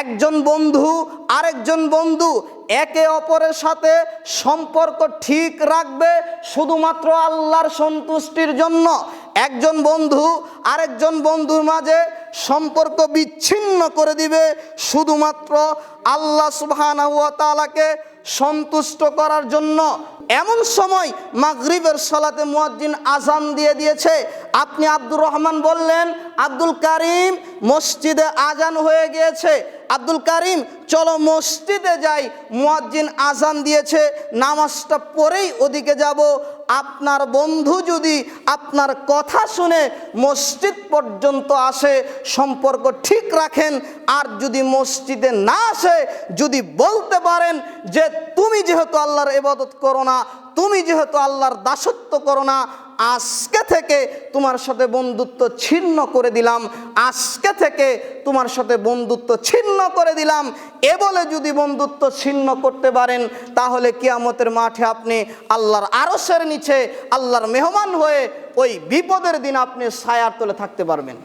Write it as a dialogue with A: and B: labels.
A: একজন বন্ধু আরেকজন বন্ধু একে অপরের সাথে সম্পর্ক ঠিক রাখবে শুধুমাত্র আল্লাহর সন্তুষ্টির জন্য। একজন বন্ধু আরেকজন বন্ধুর মাঝে সম্পর্ক বিচ্ছিন্ন করে দিবে শুধুমাত্র আল্লাহ সুবহানাহু ওয়া তাআলাকে সন্তুষ্ট করার জন্য। এমন সময় মাগরিবের সালাতে মুয়াজ্জিন আযান দিয়ে দিয়েছে, আপনি আব্দুর রহমান বললেন, আব্দুল কারিম মসজিদে আযান হয়ে গিয়েছে, আব্দুল কারিম চলো মসজিদে যাই, মুয়াজ্জিন আযান দিয়েছে, নামাজটা পড়েই ওদিকে যাব। আপনার বন্ধু যদি আপনার কথা শুনে মসজিদ পর্যন্ত আসে, সম্পর্ক ঠিক রাখেন। আর যদি মসজিদে না আসে, যদি বলতে পারেন যে তুমি যেহেতু আল্লাহর ইবাদত করো না, তুমি যেহেতু আল্লাহর দাসত্ব করো না, আজকে থেকে তোমার সাথে বন্ধুত্ব ছিন্ন করে দিলাম, আজকে থেকে তোমার সাথে বন্ধুত্ব ছিন্ন করে দিলাম, এ বলে যদি বন্ধুত্ব ছিন্ন করতে পারেন, তাহলে কিয়ামতের মাঠে আপনি আল্লাহর আরশের নিচে আল্লাহর মেহমান হয়ে ওই বিপদের দিন আপনি ছায়ার তলে থাকতে পারবেন।